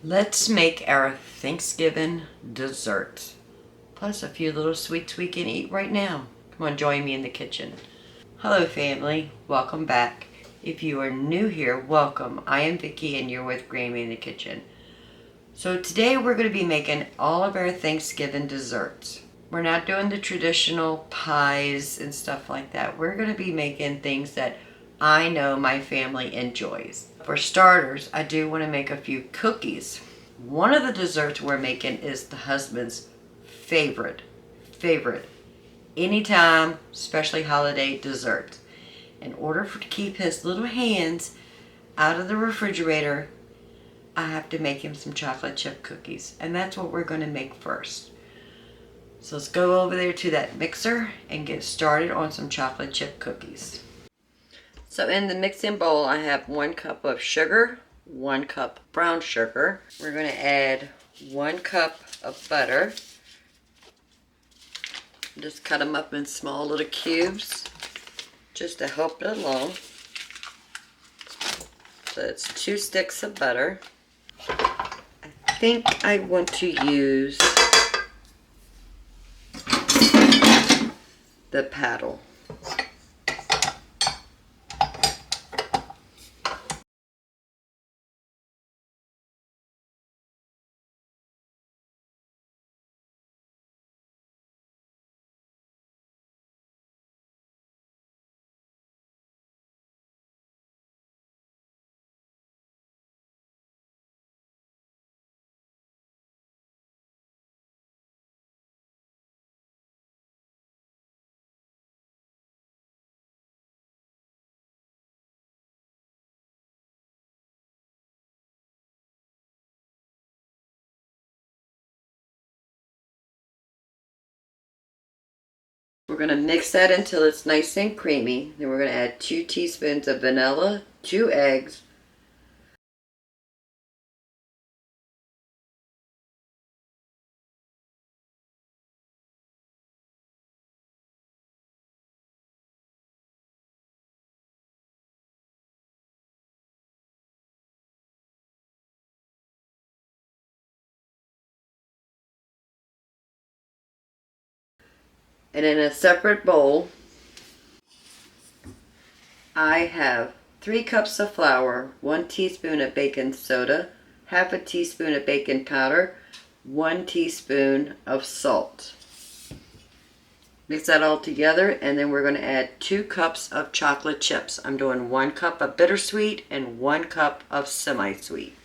Let's make our Thanksgiving dessert, plus a few little sweets we can eat right now. Come on, join me in the kitchen. Hello family, welcome back. If you are new here, welcome. I am Vicki and you're with Grammy in the kitchen. So today we're going to be making all of our Thanksgiving desserts. We're not doing the traditional pies and stuff like that. We're going to be making things that I know my family enjoys. For starters, I do want to make a few cookies. One of the desserts we're making is the husband's favorite, anytime, especially holiday dessert. In order to keep his little hands out of the refrigerator, I have to make him some chocolate chip cookies. And that's what we're going to make first. So let's go over there to that mixer and get started on some chocolate chip cookies. So in the mixing bowl, I have 1 cup of sugar, 1 cup brown sugar. We're going to add 1 cup of butter. Just cut them up in small little cubes just to help it along. So it's 2 sticks of butter. I think I want to use the paddle. We're going to mix that until it's nice and creamy. Then we're going to add 2 teaspoons of vanilla, 2 eggs, and in a separate bowl, I have 3 cups of flour, 1 teaspoon of baking soda, half a teaspoon of baking powder, 1 teaspoon of salt. Mix that all together, and then we're going to add 2 cups of chocolate chips. I'm doing 1 cup of bittersweet and 1 cup of semi-sweet.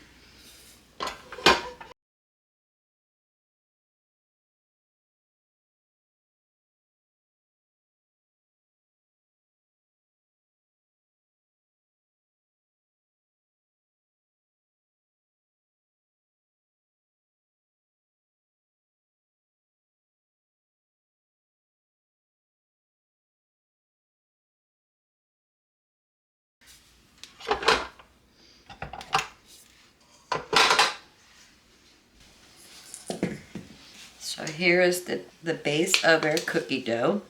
So here is the base of our cookie dough.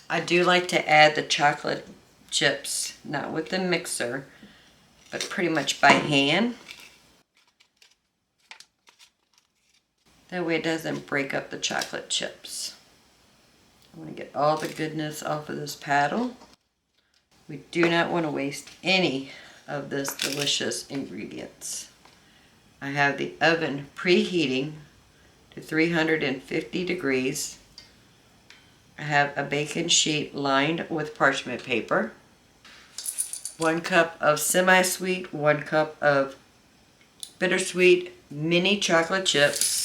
I do like to add the chocolate chips, not with the mixer, but pretty much by hand. That way it doesn't break up the chocolate chips. I want to get all the goodness off of this paddle. We do not want to waste any of this delicious ingredients. I have the oven preheating to 350 degrees. I have a baking sheet lined with parchment paper. 1 cup of semi-sweet, 1 cup of bittersweet mini chocolate chips.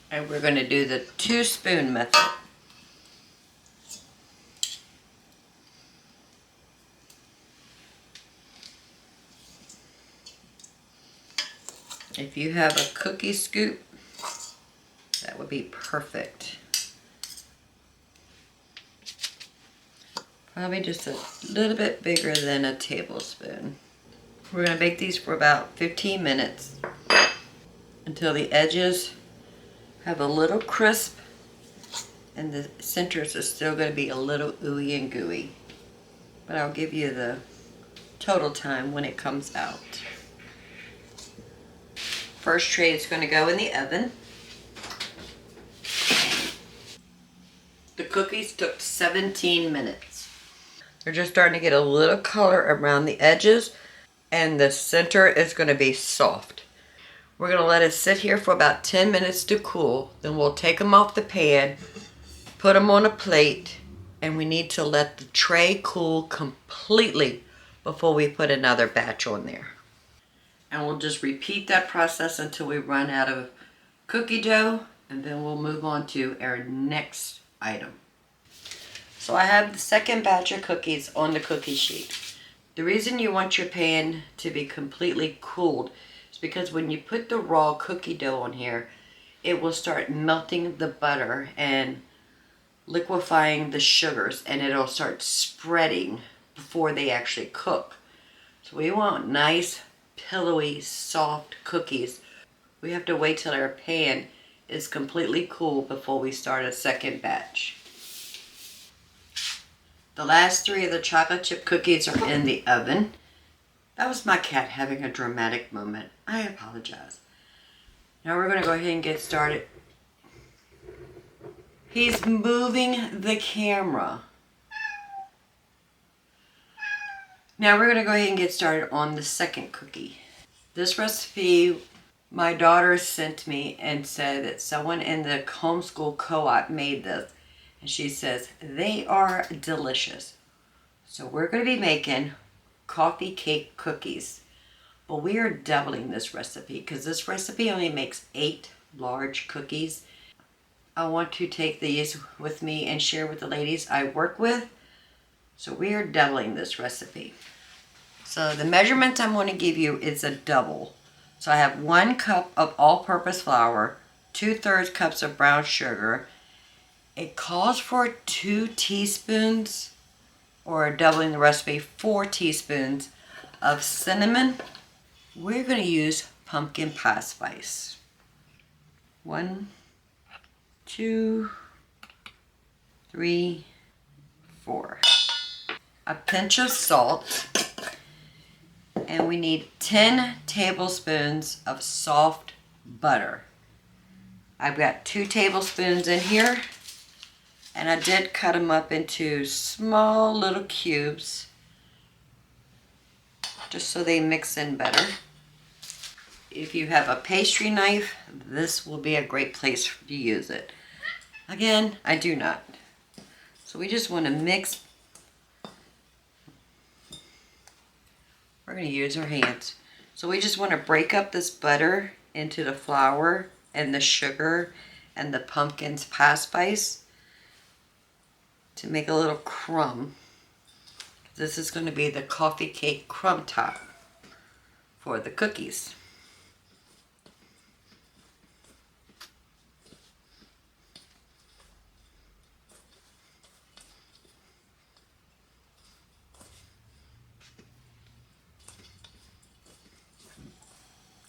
And we're going to do the 2-spoon method. If you have a cookie scoop, that would be perfect. Probably just a little bit bigger than a tablespoon. We're going to bake these for about 15 minutes until the edges have a little crisp and the centers are still going to be a little ooey and gooey. But I'll give you the total time when it comes out. First tray is going to go in the oven. The cookies took 17 minutes. They're just starting to get a little color around the edges, and the center is going to be soft. We're going to let it sit here for about 10 minutes to cool. Then we'll take them off the pan, put them on a plate, and we need to let the tray cool completely before we put another batch on there. And we'll just repeat that process until we run out of cookie dough, and then we'll move on to our next item. So I have the second batch of cookies on the cookie sheet. The reason you want your pan to be completely cooled is because when you put the raw cookie dough on here, it will start melting the butter and liquefying the sugars, and it'll start spreading before they actually cook. So we want nice, pillowy, soft cookies. We have to wait till our pan is completely cool before we start a second batch. The last 3 of the chocolate chip cookies are in the oven. That was my cat having a dramatic moment. I apologize. Now we're going to go ahead and get started. He's moving the camera. Now we're going to go ahead and get started on the second cookie. This recipe my daughter sent me and said that someone in the homeschool co-op made this. And she says, they are delicious. So we're going to be making coffee cake cookies. But we are doubling this recipe because this recipe only makes 8 large cookies. I want to take these with me and share with the ladies I work with. So we are doubling this recipe. So the measurements I'm going to give you is a double. So I have 1 cup of all-purpose flour, 2/3 cups of brown sugar. It calls for 2 teaspoons, or doubling the recipe, 4 teaspoons of cinnamon. We're going to use pumpkin pie spice. 1, 2, 3, 4. A pinch of salt. And we need 10 tablespoons of soft butter. I've got 2 tablespoons in here, and I did cut them up into small little cubes just so they mix in better. If you have a pastry knife, this will be a great place to use it. Again, I do not. So we just want to mix. We're going to use our hands. So we just want to break up this butter into the flour and the sugar and the pumpkin's pie spice to make a little crumb. This is going to be the coffee cake crumb top for the cookies.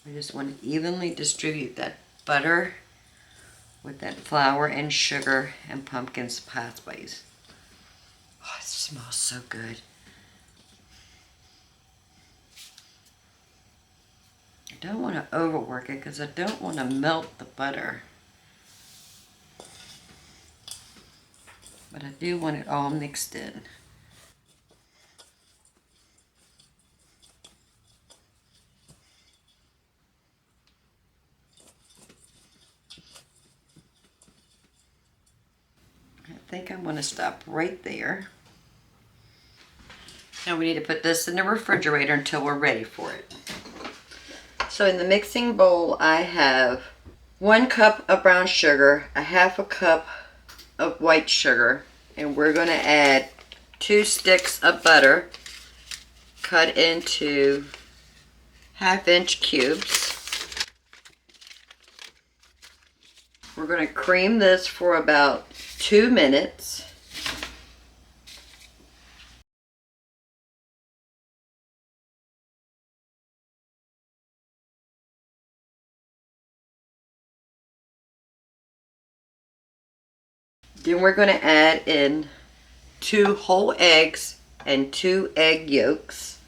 I just want to evenly distribute that butter with that flour and sugar and pumpkin's pie spice. Oh, it smells so good. I don't want to overwork it because I don't want to melt the butter. But I do want it all mixed in. I think I'm going to stop right there. Now we need to put this in the refrigerator until we're ready for it. So in the mixing bowl I have 1 cup of brown sugar, a 1/2 cup of white sugar, and we're going to add 2 sticks of butter cut into 1/2-inch cubes. We're going to cream this for about 2 minutes. Then we're going to add in 2 whole eggs and 2 egg yolks.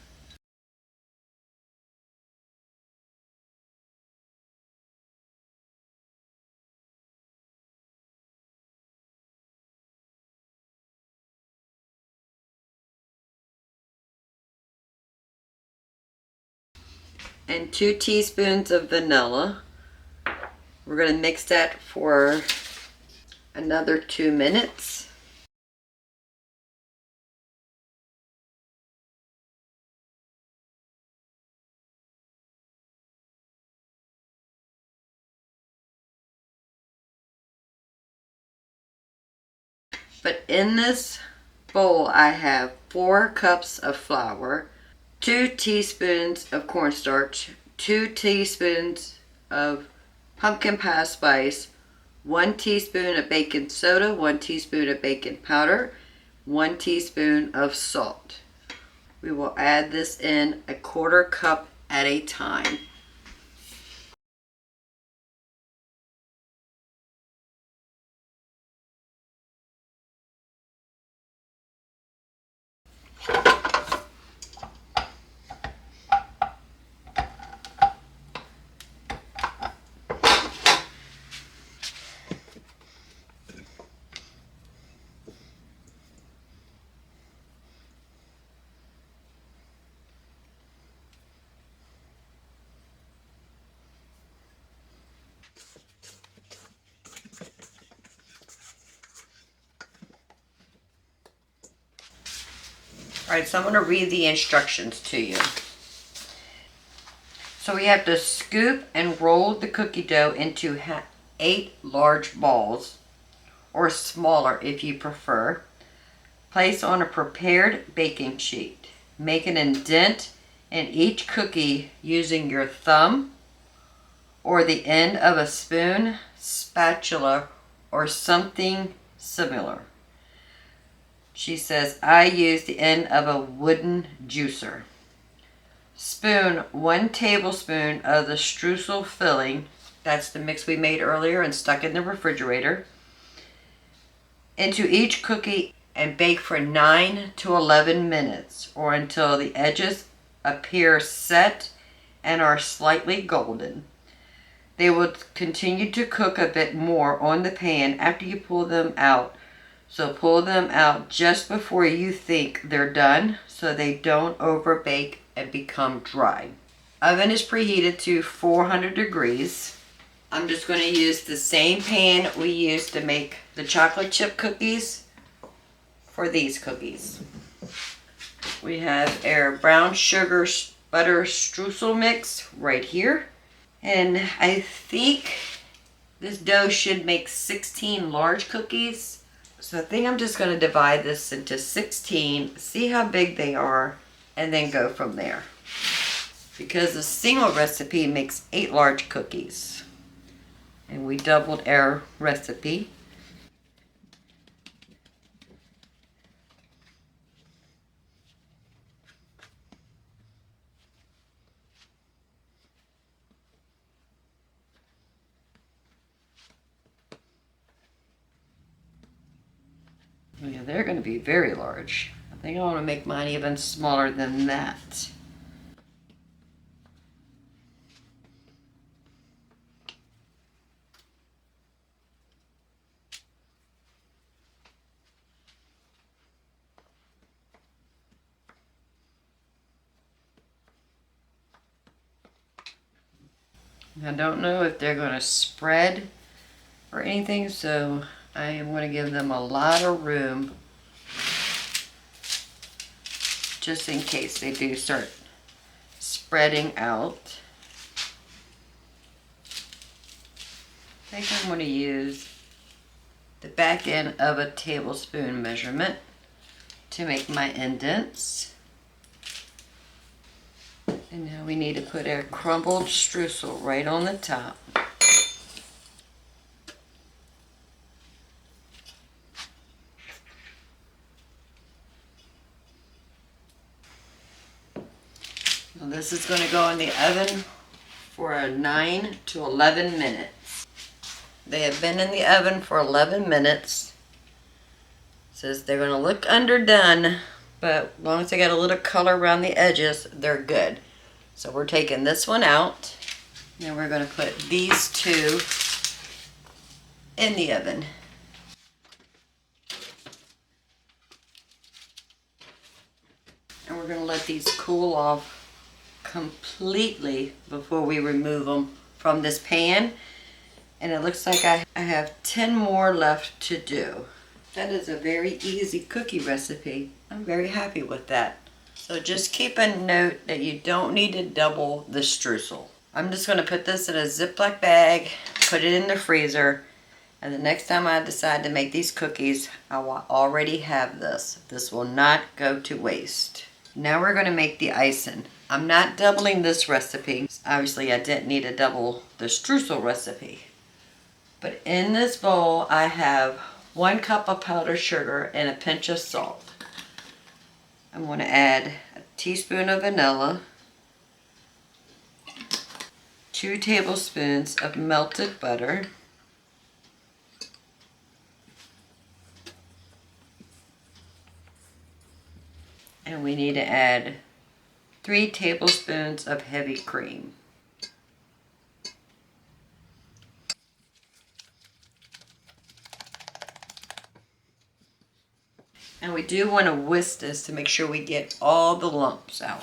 And 2 teaspoons of vanilla. We're going to mix that for another 2 minutes. But in this bowl I have 4 cups of flour, 2 teaspoons of cornstarch, 2 teaspoons of pumpkin pie spice, 1 teaspoon of baking soda, 1 teaspoon of baking powder, 1 teaspoon of salt. We will add this in a 1/4 cup at a time. Alright, so I'm going to read the instructions to you. So we have to scoop and roll the cookie dough into 8 large balls, or smaller if you prefer. Place on a prepared baking sheet. Make an indent in each cookie using your thumb or the end of a spoon, spatula, or something similar. She says, I use the end of a wooden juicer. Spoon 1 tablespoon of the streusel filling, that's the mix we made earlier and stuck in the refrigerator, into each cookie and bake for 9 to 11 minutes or until the edges appear set and are slightly golden. They will continue to cook a bit more on the pan after you pull them out. So pull them out just before you think they're done so they don't overbake and become dry. Oven is preheated to 400 degrees. I'm just going to use the same pan we used to make the chocolate chip cookies for these cookies. We have our brown sugar butter streusel mix right here. And I think this dough should make 16 large cookies. So I think I'm just going to divide this into 16, see how big they are, and then go from there. Because the single recipe makes 8 large cookies. And we doubled our recipe. Yeah, they're going to be very large. I think I want to make mine even smaller than that. I don't know if they're going to spread or anything, so I am going to give them a lot of room just in case they do start spreading out. I think I'm going to use the back end of a tablespoon measurement to make my indents. And now we need to put our crumbled streusel right on the top. Now this is going to go in the oven for 9 to 11 minutes. They have been in the oven for 11 minutes. Says they're gonna look underdone, but as long as they got a little color around the edges, they're good. So we're taking this one out. Now we're gonna put these two in the oven. And we're gonna let these cool off completely before we remove them from this pan. And it looks like I have 10 more left to do. That is a very easy cookie recipe. I'm very happy with that. So just keep a note that you don't need to double the streusel. I'm just gonna put this in a Ziploc bag, put it in the freezer, and the next time I decide to make these cookies, I will already have this. This will not go to waste. Now we're gonna make the icing. I'm not doubling this recipe. Obviously I didn't need to double the streusel recipe. But in this bowl I have 1 cup of powdered sugar and a pinch of salt. I'm going to add a teaspoon of vanilla, 2 tablespoons of melted butter, and we need to add 3 tablespoons of heavy cream. And we do want to whisk this to make sure we get all the lumps out.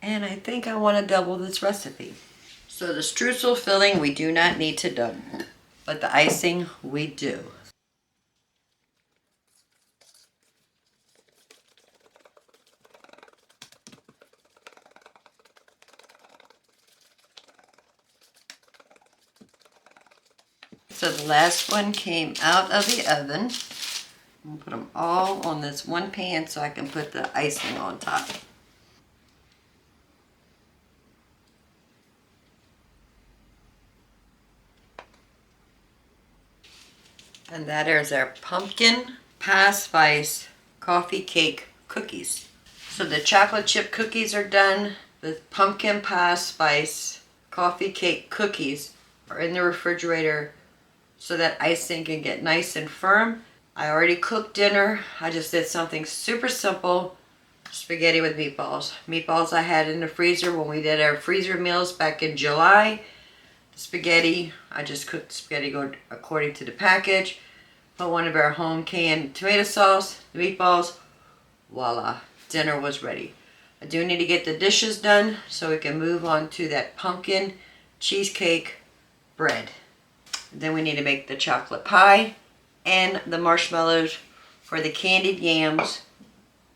And I think I want to double this recipe. So the streusel filling we do not need to double, but the icing we do. So the last one came out of the oven. I'm gonna put them all on this one pan so I can put the icing on top. And that is our pumpkin pie spice coffee cake cookies. So the chocolate chip cookies are done. The pumpkin pie spice coffee cake cookies are in the refrigerator so that icing can get nice and firm. I already cooked dinner. I just did something super simple. Spaghetti with meatballs. Meatballs I had in the freezer when we did our freezer meals back in July. The spaghetti, I just cooked the spaghetti according to the package. Put one of our home canned tomato sauce, the meatballs, voila, dinner was ready. I do need to get the dishes done so we can move on to that pumpkin cheesecake bread. Then we need to make the chocolate pie and the marshmallows for the candied yams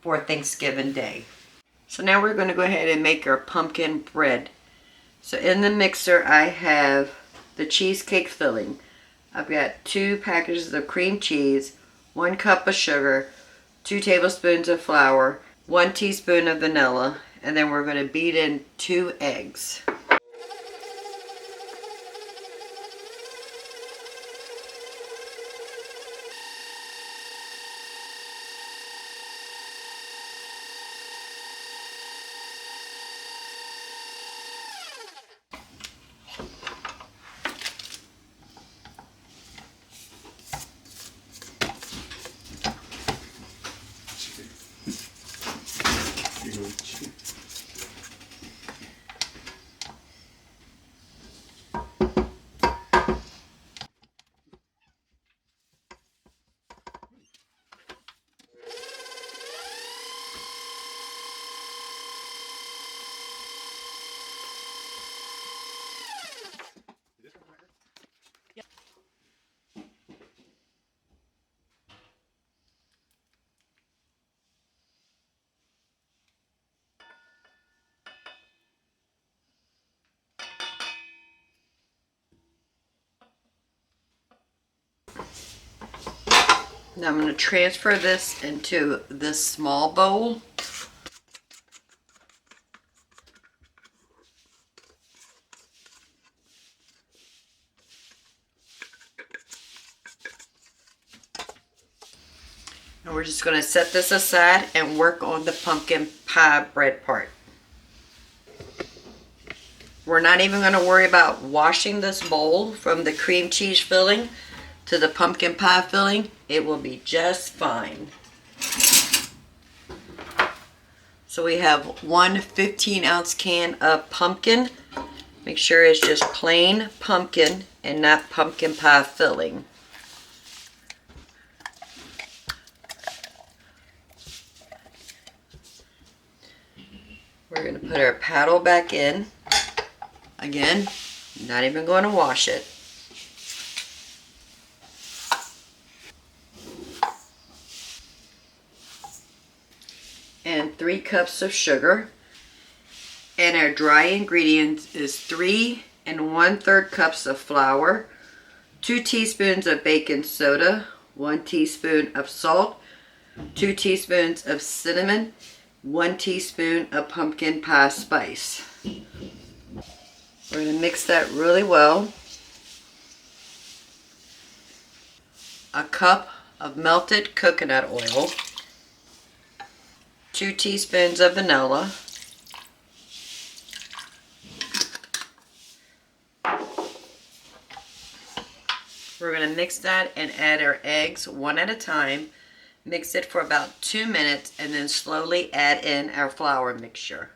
for Thanksgiving Day. So now we're going to go ahead and make our pumpkin bread. So in the mixer I have the cheesecake filling. I've got 2 packages of cream cheese, 1 cup of sugar, 2 tablespoons of flour, 1 teaspoon of vanilla, and then we're going to beat in 2 eggs. Now I'm going to transfer this into this small bowl. And we're just going to set this aside and work on the pumpkin pie bread part. We're not even going to worry about washing this bowl from the cream cheese filling to the pumpkin pie filling. It will be just fine. So we have one 15-ounce can of pumpkin. Make sure it's just plain pumpkin and not pumpkin pie filling. We're going to put our paddle back in. Again, not even going to wash it. And 3 cups of sugar. And our dry ingredients is 3 1/3 cups of flour, 2 teaspoons of baking soda, 1 teaspoon of salt, 2 teaspoons of cinnamon, 1 teaspoon of pumpkin pie spice. We're going to mix that really well. A cup of melted coconut oil, 2 teaspoons of vanilla, we're going to mix that and add our eggs one at a time. Mix it for about 2 minutes and then slowly add in our flour mixture.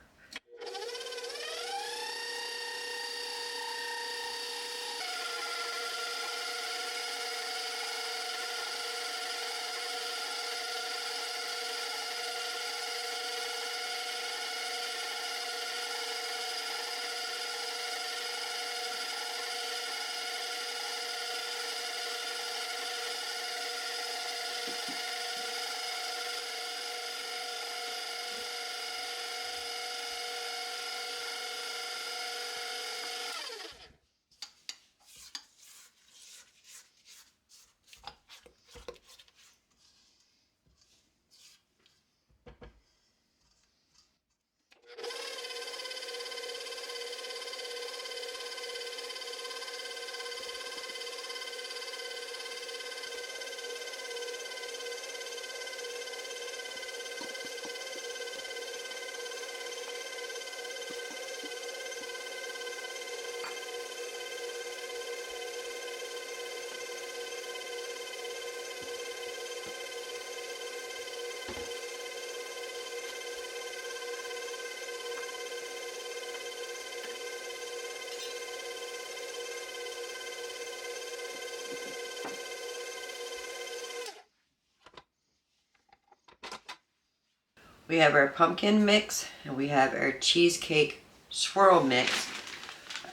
We have our pumpkin mix and we have our cheesecake swirl mix.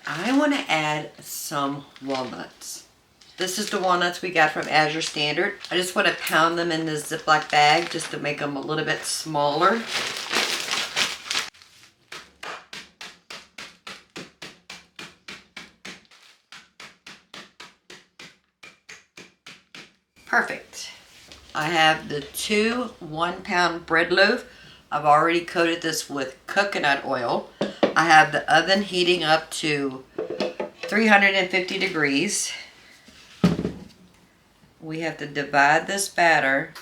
I want to add some walnuts. This is the walnuts we got from Azure Standard. I just want to pound them in this Ziploc bag just to make them a little bit smaller. Perfect. I have the 2 1-pound bread loaf. I've already coated this with coconut oil. I have the oven heating up to 350 degrees. We have to divide this batter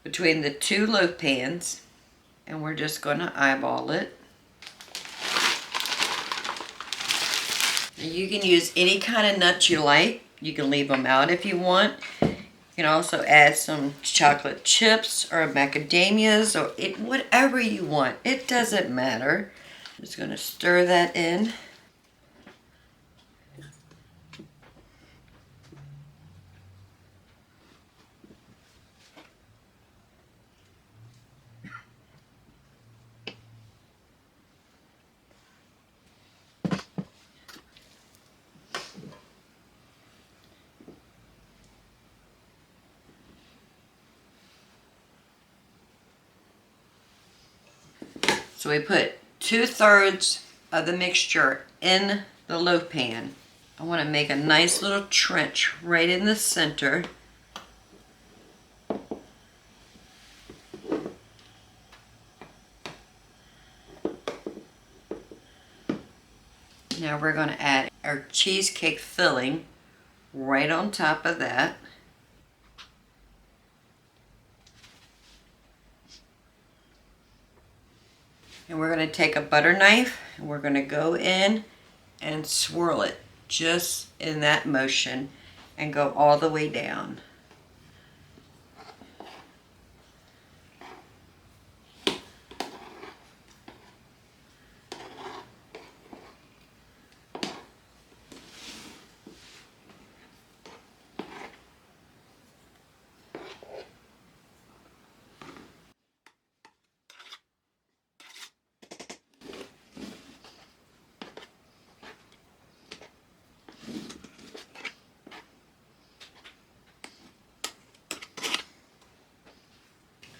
between the 2 loaf pans, and we're just going to eyeball it. You can use any kind of nuts you like. You can leave them out if you want. You can also add some chocolate chips or macadamias or whatever you want. It doesn't matter. I'm just going to stir that in. So we put 2/3 of the mixture in the loaf pan. I want to make a nice little trench right in the center. Now we're going to add our cheesecake filling right on top of that. And we're going to take a butter knife And we're going to go in and swirl it just in that motion and go all the way down.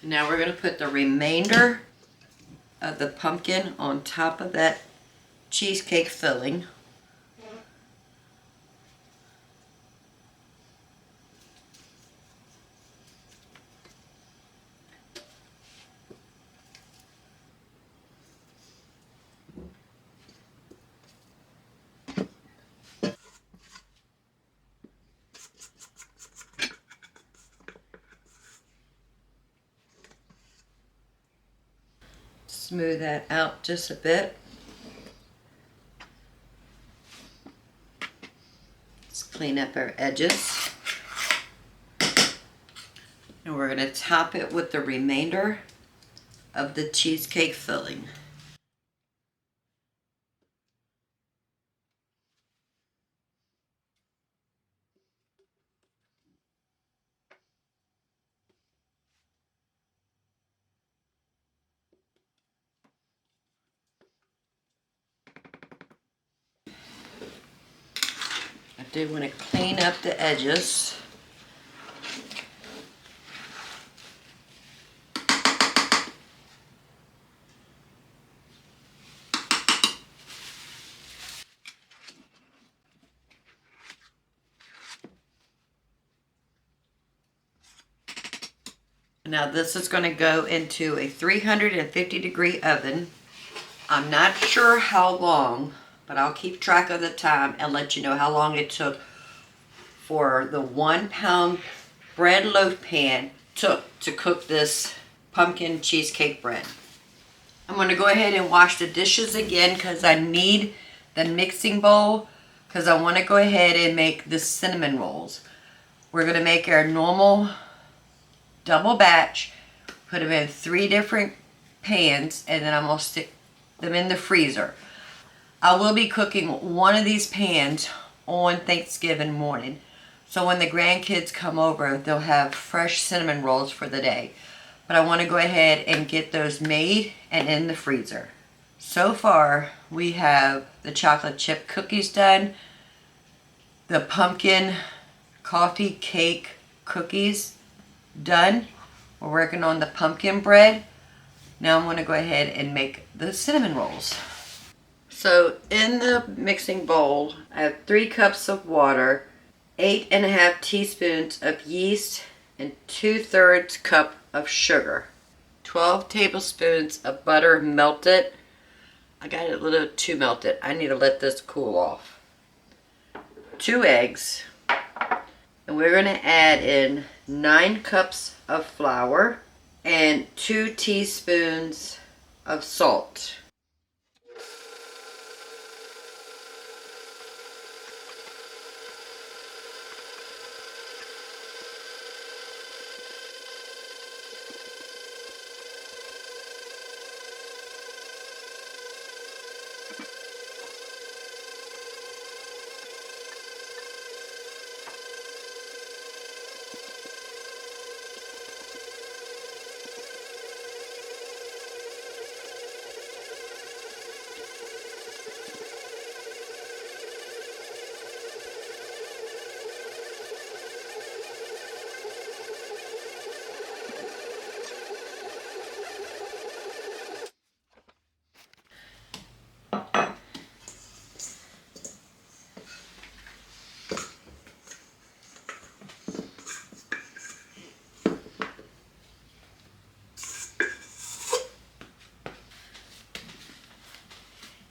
Now we're going to put the remainder of the pumpkin on top of that cheesecake filling. Smooth that out just a bit. Let's clean up our edges. And we're going to top it with the remainder of the cheesecake filling. I do want to clean up the edges. Now this is going to go into a 350-degree oven. I'm not sure how long, but I'll keep track of the time and let you know how long it took for the 1-pound bread loaf pan took to cook this pumpkin cheesecake bread. I'm going to go ahead and wash the dishes again because I need the mixing bowl because I want to go ahead and make the cinnamon rolls. We're going to make our normal double batch, put them in 3 different pans, and then I'm going to stick them in the freezer. I will be cooking one of these pans on Thanksgiving morning. So when the grandkids come over, they'll have fresh cinnamon rolls for the day. But I want to go ahead and get those made and in the freezer. So far, we have the chocolate chip cookies done, the pumpkin coffee cake cookies done. We're working on the pumpkin bread. Now I'm going to go ahead and make the cinnamon rolls. So in the mixing bowl, I have 3 cups of water, 8.5 teaspoons of yeast, and 2/3 cup of sugar. 12 tablespoons of butter melted. I got it a little too melted. I need to let this cool off. 2 eggs. And we're going to add in 9 cups of flour and 2 teaspoons of salt.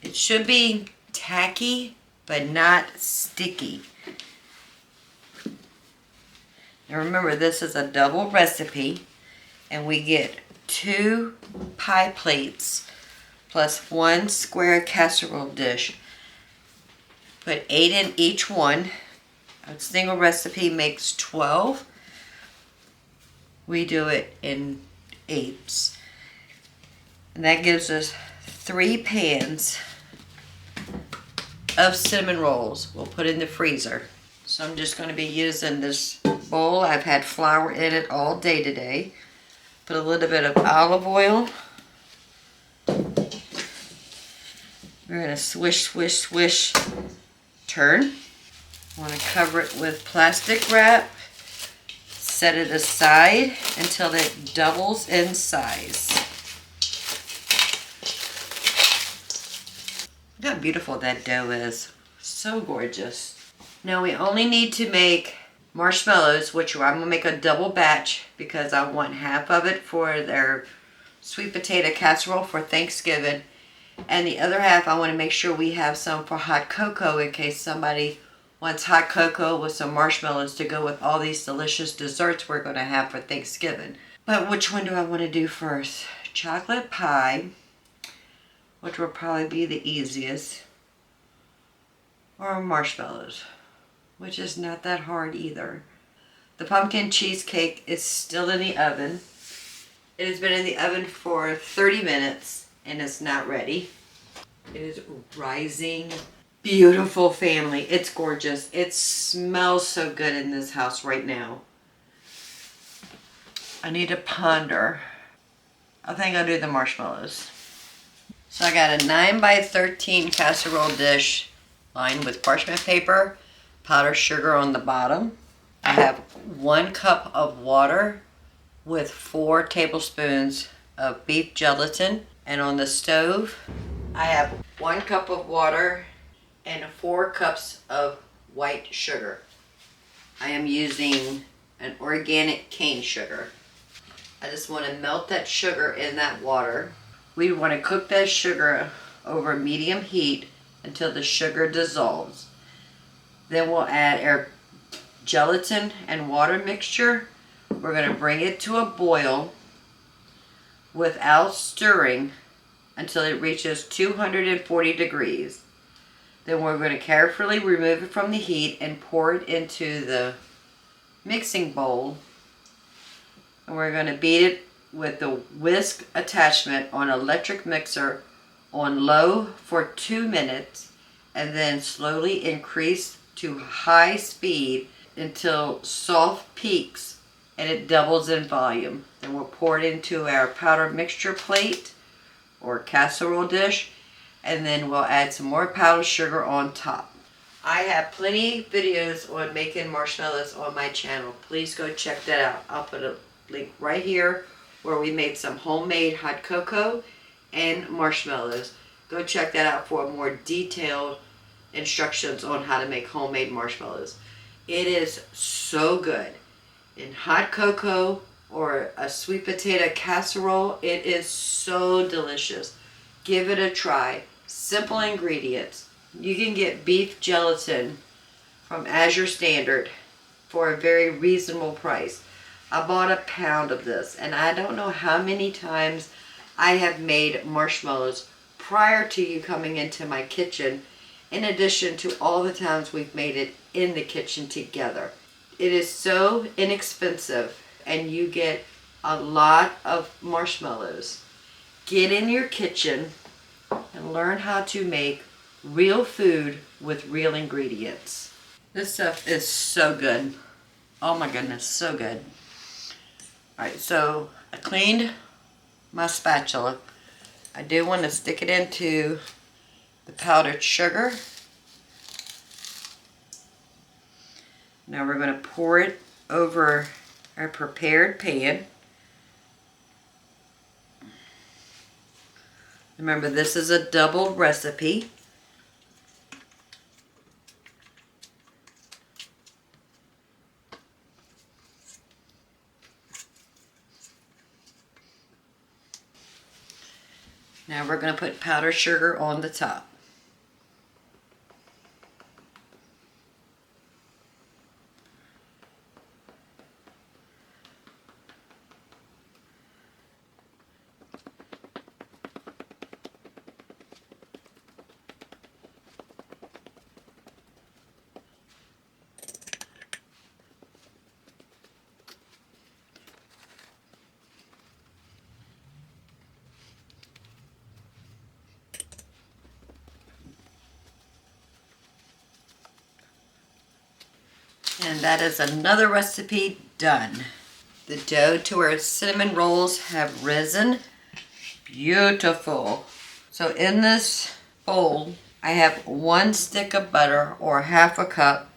It should be tacky, but not sticky. Now remember, this is a double recipe, and we get 2 pie plates plus 1 square casserole dish. Put 8 in each one. A single recipe makes 12. We do it in 8s. And that gives us 3 pans of cinnamon rolls. We'll put in the freezer. So I'm just going to be using this bowl. I've had flour in it all day today. Put a little bit of olive oil. We're going to swish, swish, swish, turn. I want to cover it with plastic wrap. Set it aside until it doubles in size. Look how beautiful that dough is. So gorgeous. Now we only need to make marshmallows, which I'm going to make a double batch because I want half of it for their sweet potato casserole for Thanksgiving. And the other half I want to make sure we have some for hot cocoa in case somebody wants hot cocoa with some marshmallows to go with all these delicious desserts we're going to have for Thanksgiving. But which one do I want to do first? Chocolate pie, which will probably be the easiest, or marshmallows, which is not that hard either. The pumpkin cheesecake is still in the oven. It has been in the oven for 30 minutes and it's not ready. It is rising. Beautiful, family. It's gorgeous. It smells so good in this house right now. I need to ponder. I think I'll do the marshmallows. So I got a 9 by 13 casserole dish lined with parchment paper, powdered sugar on the bottom. I have 1 cup of water with 4 tablespoons of beef gelatin. And on the stove, I have 1 cup of water and 4 cups of white sugar. I am using an organic cane sugar. I just want to melt that sugar in that water. We want to cook that sugar over medium heat until the sugar dissolves. Then we'll add our gelatin and water mixture. We're going to bring it to a boil without stirring until it reaches 240 degrees. Then we're going to carefully remove it from the heat and pour it into the mixing bowl. And we're going to beat it with the whisk attachment on an electric mixer on low for 2 minutes and then slowly increase to high speed until soft peaks and it doubles in volume. Then we'll pour it into our powdered mixture plate or casserole dish, and then we'll add some more powdered sugar on top. I have plenty of videos on making marshmallows on my channel. Please go check that out. I'll put a link right here where we made some homemade hot cocoa and marshmallows. Go check that out for more detailed instructions on how to make homemade marshmallows. It is so good. In hot cocoa or a sweet potato casserole, it is so delicious. Give it a try. Simple ingredients. You can get beef gelatin from Azure Standard for a very reasonable price. I bought a pound of this, and I don't know how many times I have made marshmallows prior to you coming into my kitchen, in addition to all the times we've made it in the kitchen together. It is so inexpensive, and you get a lot of marshmallows. Get in your kitchen and learn how to make real food with real ingredients. This stuff is so good. Oh my goodness, so good. Alright, so I cleaned my spatula. I do want to stick it into the powdered sugar. Now we're going to pour it over our prepared pan. Remember, this is a double recipe. Now we're going to put powdered sugar on the top. And that is another recipe done. The dough to our cinnamon rolls have risen. Beautiful. So in this bowl, I have 1 stick of butter or half a cup.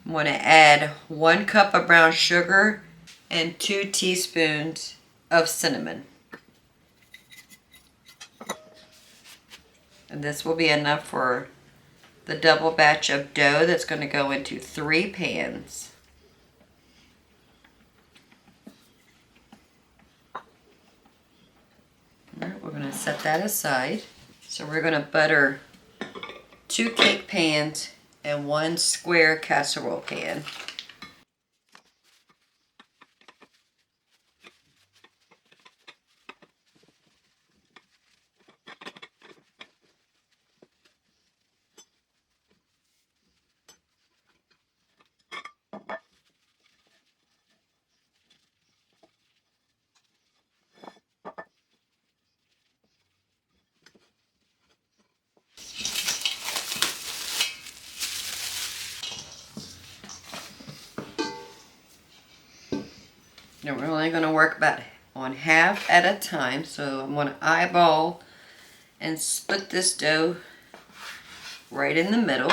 I'm going to add 1 cup of brown sugar and 2 teaspoons of cinnamon. And this will be enough for the double batch of dough that's going to go into 3 pans. Alright, we're going to set that aside. So we're going to butter 2 cake pans and 1 square casserole pan. Now we're only going to work about on half at a time, so I'm going to eyeball and split this dough right in the middle.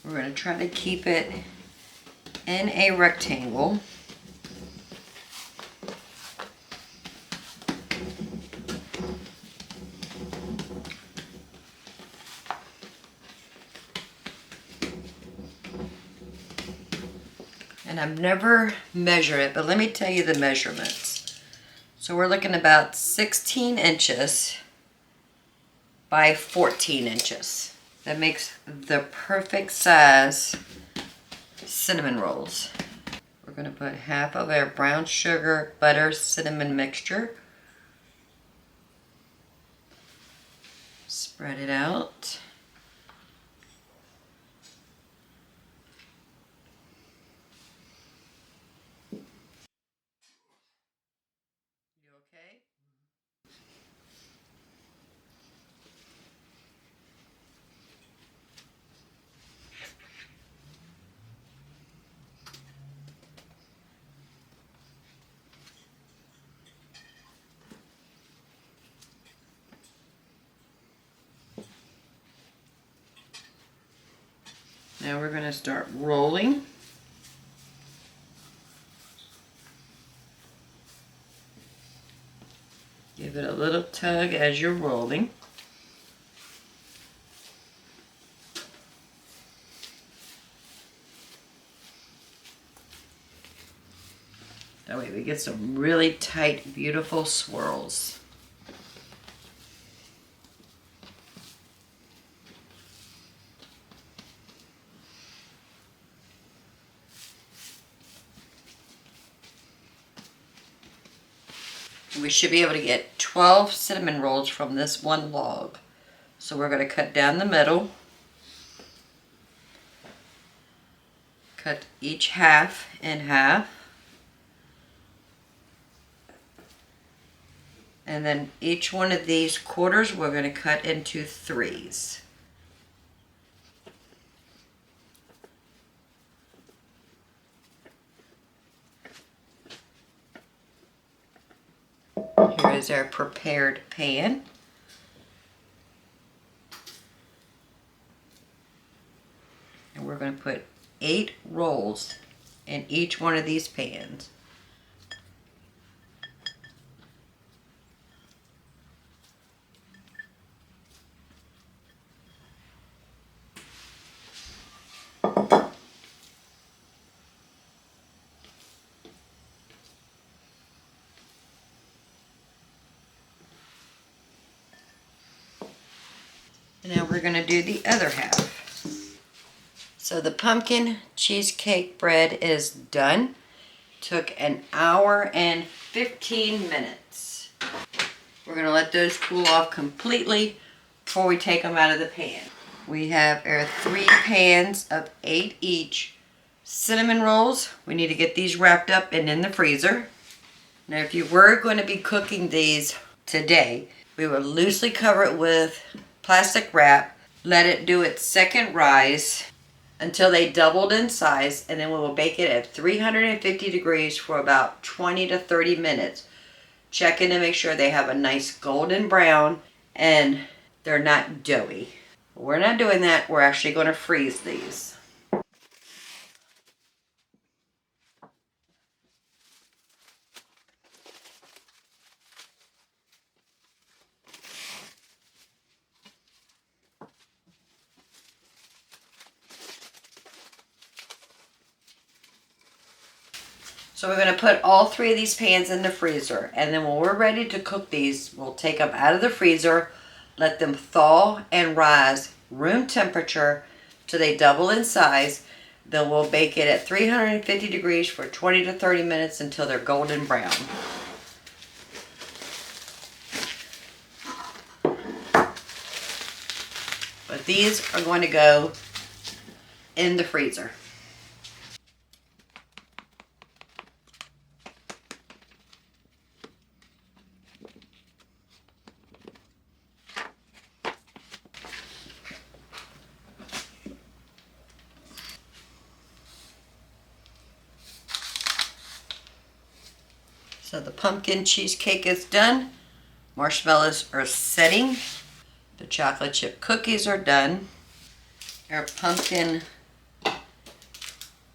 We're going to try to keep it in a rectangle. And I've never measured it, but let me tell you the measurements. So we're looking about 16 inches by 14 inches. That makes the perfect size cinnamon rolls. We're going to put half of our brown sugar, butter, cinnamon mixture. Spread it out. You okay? Now we're going to start rolling. Give it a little tug as you're rolling. That way we get some really tight, beautiful swirls. We should be able to get 12 cinnamon rolls from this one log. So we're going to cut down the middle. Cut each half in half. And then each one of these quarters we're going to cut into 3s. Here is our prepared pan. And we're going to put 8 rolls in each one of these pans. And now we're going to do the other half. So the pumpkin cheesecake bread is done. Took an hour and 15 minutes. We're going to let those cool off completely before we take them out of the pan. We have our 3 pans of 8 each cinnamon rolls. We need to get these wrapped up and in the freezer. Now if you were going to be cooking these today. We will loosely cover it with plastic wrap, let it do its second rise until they doubled in size, and then we will bake it at 350 degrees for about 20 to 30 minutes. Checking to make sure they have a nice golden brown and they're not doughy. We're not doing that. We're actually going to freeze these. So we're going to put all 3 of these pans in the freezer, and then when we're ready to cook these, we'll take them out of the freezer, let them thaw and rise room temperature till they double in size. Then we'll bake it at 350 degrees for 20 to 30 minutes until they're golden brown. But these are going to go in the freezer. So the pumpkin cheesecake is done. Marshmallows are setting. The chocolate chip cookies are done. Our pumpkin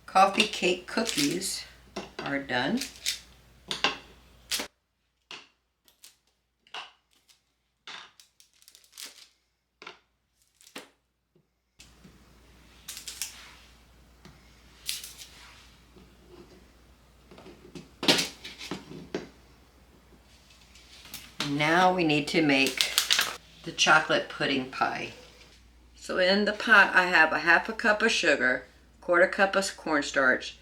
coffee cake cookies are done. Now we need to make the chocolate pudding pie. So in the pot I have a half a cup of sugar, quarter cup of cornstarch,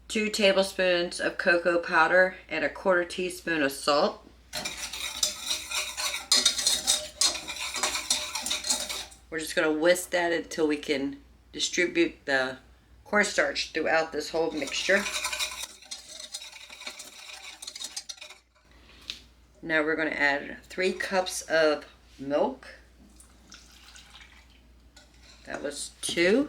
2 tablespoons of cocoa powder, and a quarter teaspoon of salt. We're just going to whisk that until we can distribute the cornstarch throughout this whole mixture. Now we're going to add 3 cups of milk. That was 2.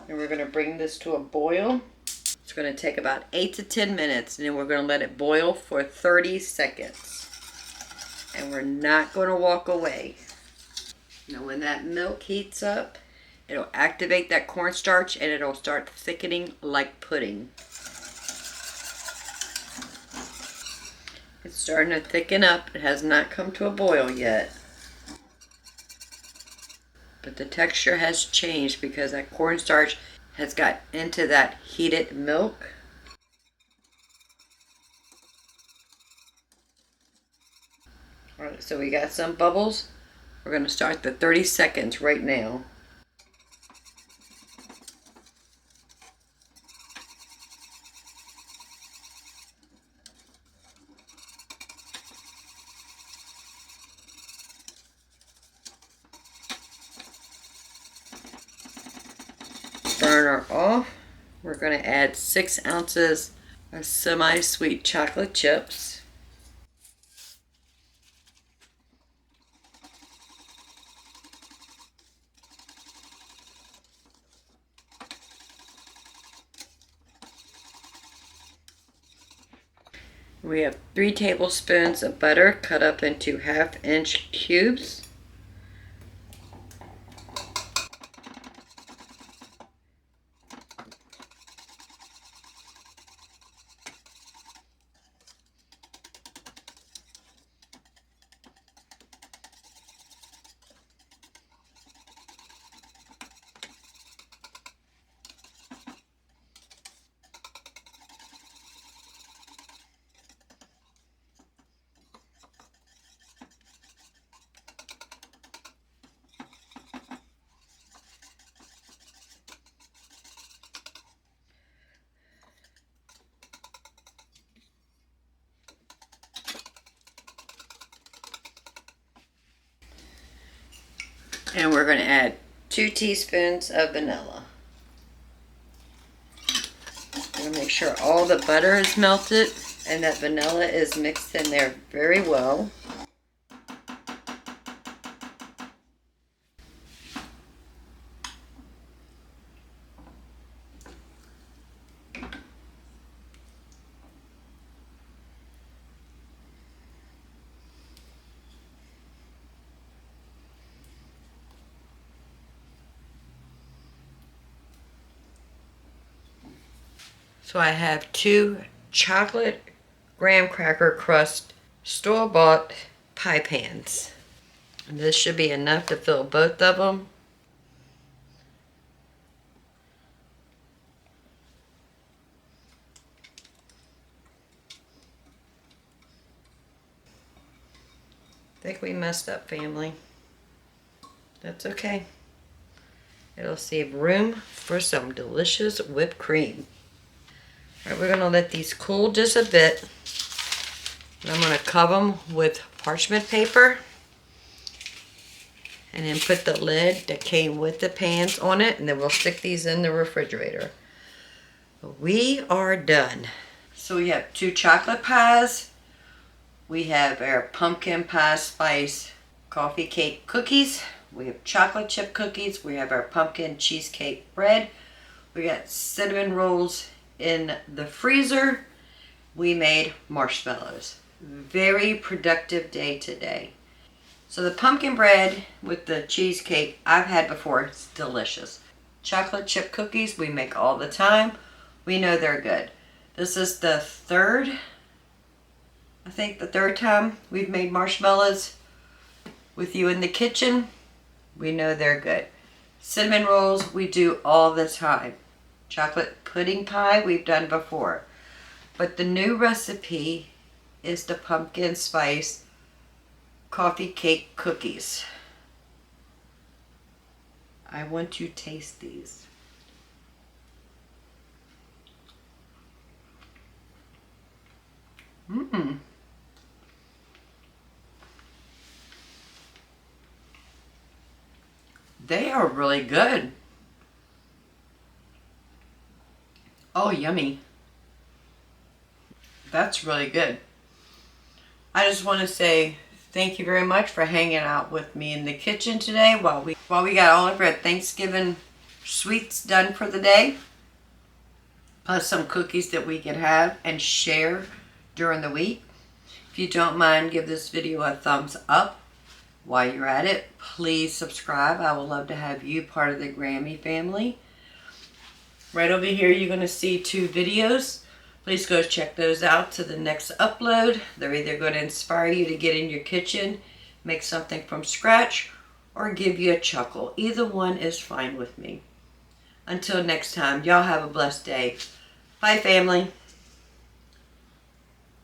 And we're going to bring this to a boil. It's going to take about 8 to 10 minutes, and then we're going to let it boil for 30 seconds. And we're not going to walk away. Now when that milk heats up, it'll activate that cornstarch and it'll start thickening like pudding. It's starting to thicken up. It has not come to a boil yet. But the texture has changed because that cornstarch has got into that heated milk. Alright, so we got some bubbles. We're going to start the 30 seconds right now. Burner off. We're going to add 6 ounces of semi-sweet chocolate chips. We have 3 tablespoons of butter cut up into 1/2 inch cubes. And we're going to add 2 teaspoons of vanilla. I'm going to make sure all the butter is melted and that vanilla is mixed in there very well. So I have 2 chocolate graham cracker crust store-bought pie pans. And this should be enough to fill both of them. I think we messed up, family. That's okay. It'll save room for some delicious whipped cream. All right, we're going to let these cool just a bit. And I'm going to cover them with parchment paper. And then put the lid that came with the pans on it. And then we'll stick these in the refrigerator. We are done. So we have 2 chocolate pies. We have our pumpkin pie spice coffee cake cookies. We have chocolate chip cookies. We have our pumpkin cheesecake bread. We got cinnamon rolls in the freezer. We made marshmallows. Very productive day today. So the pumpkin bread with the cheesecake I've had before. It's delicious. Chocolate chip cookies we make all the time. We know they're good. This is the third time we've made marshmallows with you in the kitchen. We know they're good. Cinnamon rolls we do all the time. Chocolate pudding pie we've done before. But the new recipe is the pumpkin spice coffee cake cookies. I want to taste these. They are really good. Oh, yummy. That's really good. I just want to say thank you very much for hanging out with me in the kitchen today while we got all of our Thanksgiving sweets done for the day. Plus some cookies that we can have and share during the week. If you don't mind, give this video a thumbs up. While you're at it, please subscribe. I would love to have you part of the Grammy family. Right over here, you're going to see 2 videos. Please go check those out to the next upload. They're either going to inspire you to get in your kitchen, make something from scratch, or give you a chuckle. Either one is fine with me. Until next time, y'all have a blessed day. Bye, family.